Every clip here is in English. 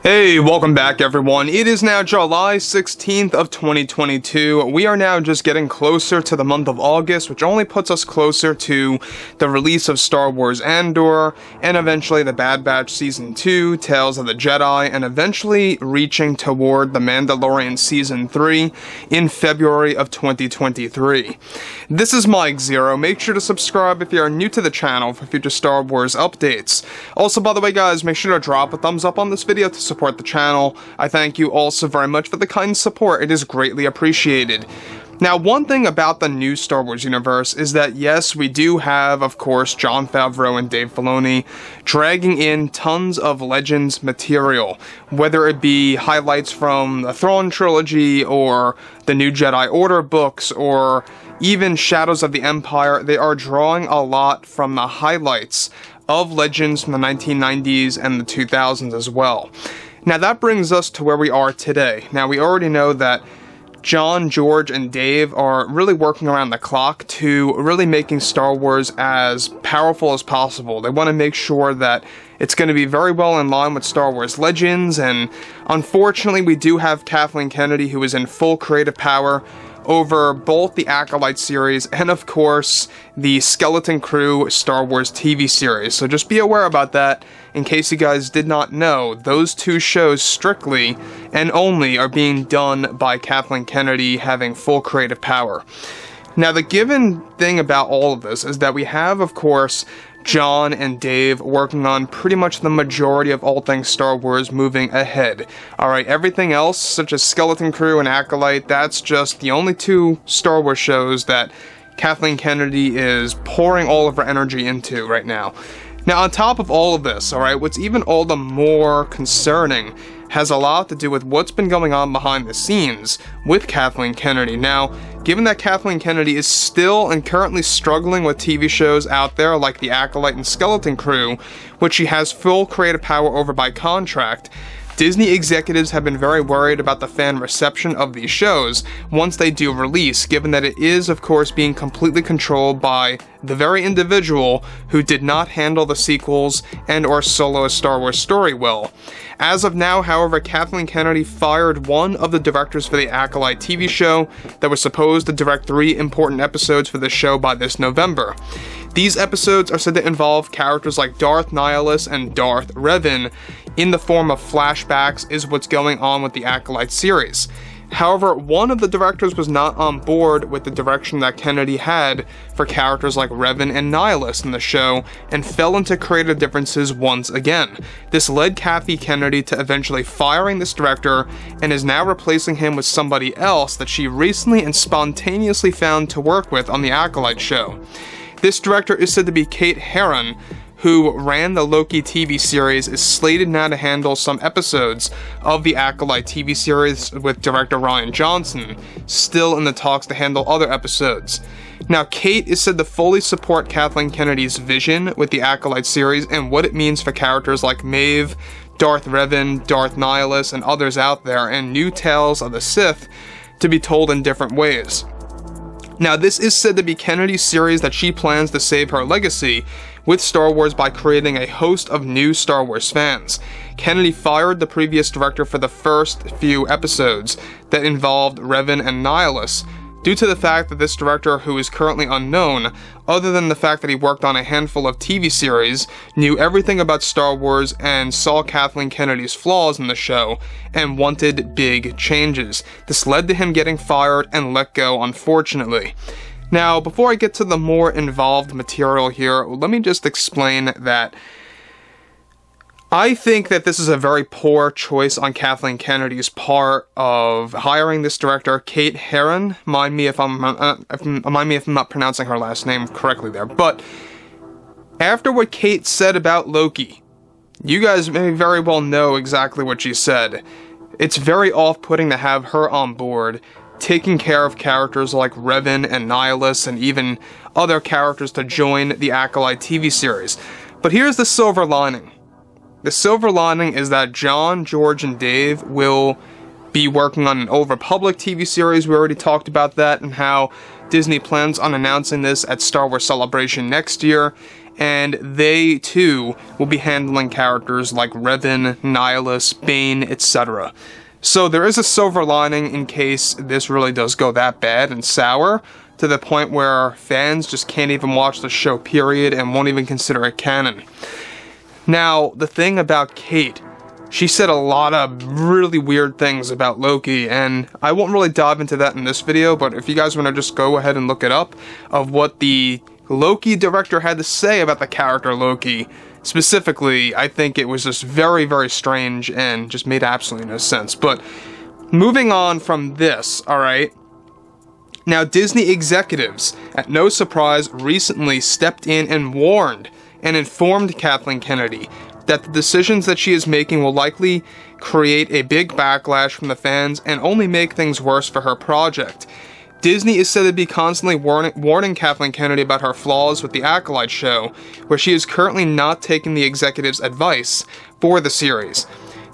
Hey, welcome back everyone. It is now July 16th of 2022. We are now just getting closer to the month of August, which only puts us closer to the release of Star Wars Andor, and eventually the Bad Batch Season 2, Tales of the Jedi, and eventually reaching toward the Mandalorian Season 3 in February of 2023. This is Mike Zero. Make sure to subscribe if you are new to the channel for future Star Wars updates. Also, by the way guys, make sure to drop a thumbs up on this video to support the channel. I thank you also very much for the kind support. It is greatly appreciated. Now, one thing about the new Star Wars universe is that, yes, we do have, of course, Jon Favreau and Dave Filoni dragging in tons of Legends material, whether it be highlights from the Thrawn trilogy, or the new Jedi Order books, or even Shadows of the Empire. They are drawing a lot from the highlights of Legends from the 1990s and the 2000s as well. Now that brings us to where we are today. Now we already know that Jon, George, and Dave are really working around the clock to really making Star Wars as powerful as possible. They want to make sure that it's going to be very well in line with Star Wars Legends, and unfortunately we do have Kathleen Kennedy, who is in full creative power over both the Acolyte series and, of course, the Skeleton Crew Star Wars TV series. So just be aware about that. In case you guys did not know, those two shows strictly and only are being done by Kathleen Kennedy having full creative power. Now, the given thing about all of this is that we have, of course, Jon and Dave working on pretty much the majority of all things Star Wars moving ahead. Alright, everything else, such as Skeleton Crew and Acolyte, that's just the only two Star Wars shows that Kathleen Kennedy is pouring all of her energy into right now. Now, on top of all of this, alright, what's even all the more concerning has a lot to do with what's been going on behind the scenes with Kathleen Kennedy. Now, given that Kathleen Kennedy is still and currently struggling with TV shows out there like The Acolyte and Skeleton Crew, which she has full creative power over by contract, Disney executives have been very worried about the fan reception of these shows once they do release, given that it is, of course, being completely controlled by the very individual who did not handle the sequels and or solo a Star Wars story well. As of now, however, Kathleen Kennedy fired one of the directors for the Acolyte TV show that was supposed to direct 3 important episodes for the show by this November. These episodes are said to involve characters like Darth Nihilus and Darth Revan in the form of flashbacks, is what's going on with the Acolyte series. However, one of the directors was not on board with the direction that Kennedy had for characters like Revan and Nihilus in the show, and fell into creative differences once again. This led Kathy Kennedy to eventually firing this director, and is now replacing him with somebody else that she recently and spontaneously found to work with on the Acolyte show. This director is said to be Kate Herron, who ran the Loki TV series, is slated now to handle some episodes of the Acolyte TV series, with director Rian Johnson still in the talks to handle other episodes. Now, Kate is said to fully support Kathleen Kennedy's vision with the Acolyte series and what it means for characters like Maeve, Darth Revan, Darth Nihilus, and others out there, and new tales of the Sith to be told in different ways. Now, this is said to be Kennedy's series that she plans to save her legacy with Star Wars by creating a host of new Star Wars fans. Kennedy fired the previous director for the first few episodes that involved Revan and Nihilus, due to the fact that this director, who is currently unknown, other than the fact that he worked on a handful of TV series, knew everything about Star Wars and saw Kathleen Kennedy's flaws in the show and wanted big changes. This led to him getting fired and let go, unfortunately. Now, before I get to the more involved material here, let me just explain that I think that this is a very poor choice on Kathleen Kennedy's part of hiring this director, Kate Herron. Mind me if I'm not pronouncing her last name correctly there. But after what Kate said about Loki, you guys may very well know exactly what she said. It's very off-putting to have her on board, taking care of characters like Revan and Nihilus and even other characters to join the Acolyte TV series. But here's the silver lining. The silver lining is that Jon, George, and Dave will be working on an Old Republic TV series. We already talked about that and how Disney plans on announcing this at Star Wars Celebration next year. and they too will be handling characters like Revan, Nihilus, Bane, etc. So there is a silver lining in case this really does go that bad and sour, to the point where fans just can't even watch the show period and won't even consider it canon. Now, the thing about Kate, she said a lot of really weird things about Loki, and I won't really dive into that in this video, but if you guys want to just go ahead and look it up, of what the Loki director had to say about the character Loki, specifically, I think it was just very, very strange and just made absolutely no sense. But moving on from this, alright? Now, Disney executives, at no surprise, recently stepped in and warned and informed Kathleen Kennedy that the decisions that she is making will likely create a big backlash from the fans and only make things worse for her project. Disney is said to be constantly warning Kathleen Kennedy about her flaws with the Acolyte show, where she is currently not taking the executives' advice for the series.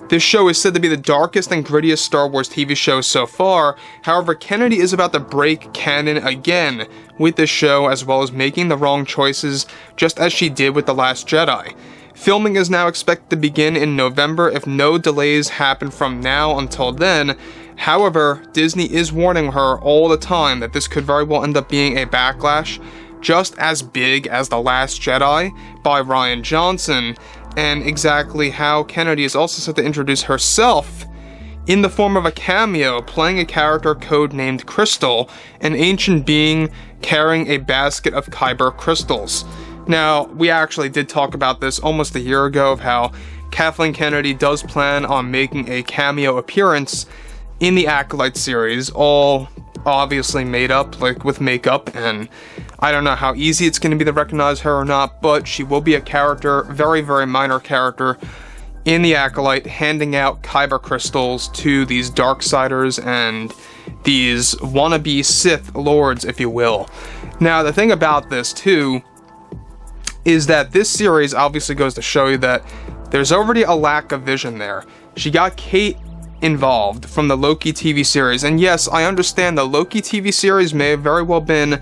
This show is said to be the darkest and grittiest Star Wars TV show so far. However, Kennedy is about to break canon again with this show, as well as making the wrong choices, just as she did with The Last Jedi. Filming is now expected to begin in November if no delays happen from now until then. However, Disney is warning her all the time that this could very well end up being a backlash just as big as The Last Jedi by Rian Johnson, and exactly how Kennedy is also set to introduce herself in the form of a cameo, playing a character codenamed Crystal, an ancient being carrying a basket of Kyber crystals. Now, we actually did talk about this almost a year ago, of how Kathleen Kennedy does plan on making a cameo appearance in the Acolyte series, all obviously made up, like with makeup, and I don't know how easy it's going to be to recognize her or not, but she will be a character, very, very minor character, in the Acolyte, handing out Kyber crystals to these Darksiders and these wannabe Sith Lords, if you will. Now, the thing about this, too, is that this series obviously goes to show you that there's already a lack of vision there. She got Kate involved from the Loki TV series, and yes, I understand the Loki TV series may have very well been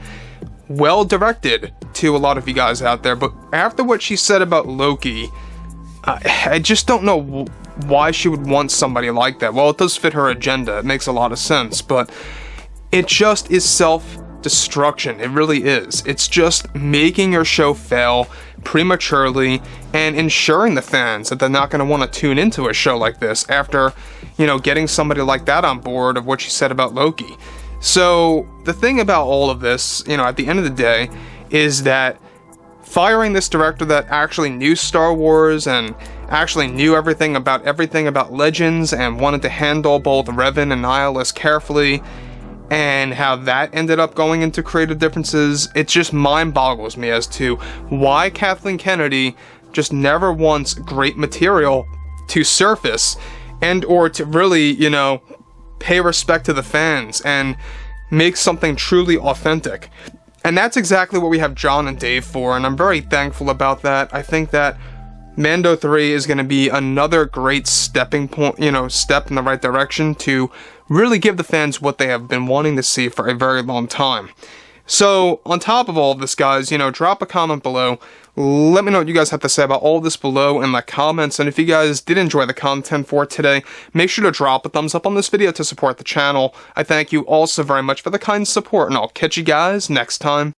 well directed to a lot of you guys out there, but after what she said about Loki, I just don't know why she would want somebody like that. Well, it does fit her agenda, it makes a lot of sense, but it just is self-destruction. It really is. It's just making your show fail prematurely and ensuring the fans that they're not going to want to tune into a show like this after, you know, getting somebody like that on board of what she said about Loki. So the thing about all of this, you know, at the end of the day, is that firing this director that actually knew Star Wars and actually knew everything about Legends and wanted to handle both Revan and Nihilus carefully, and how that ended up going into creative differences, it just mind boggles me as to why Kathleen Kennedy just never wants great material to surface and or to really, you know, pay respect to the fans and make something truly authentic. And that's exactly what we have John and Dave for, and I'm very thankful about that. I think that Mando 3 is going to be another great stepping point, you know, step in the right direction to really give the fans what they have been wanting to see for a very long time. So, on top of all of this, guys, you know, drop a comment below. Let me know what you guys have to say about all this below in the comments, and if you guys did enjoy the content for today, make sure to drop a thumbs up on this video to support the channel. I thank you all so very much for the kind support, and I'll catch you guys next time.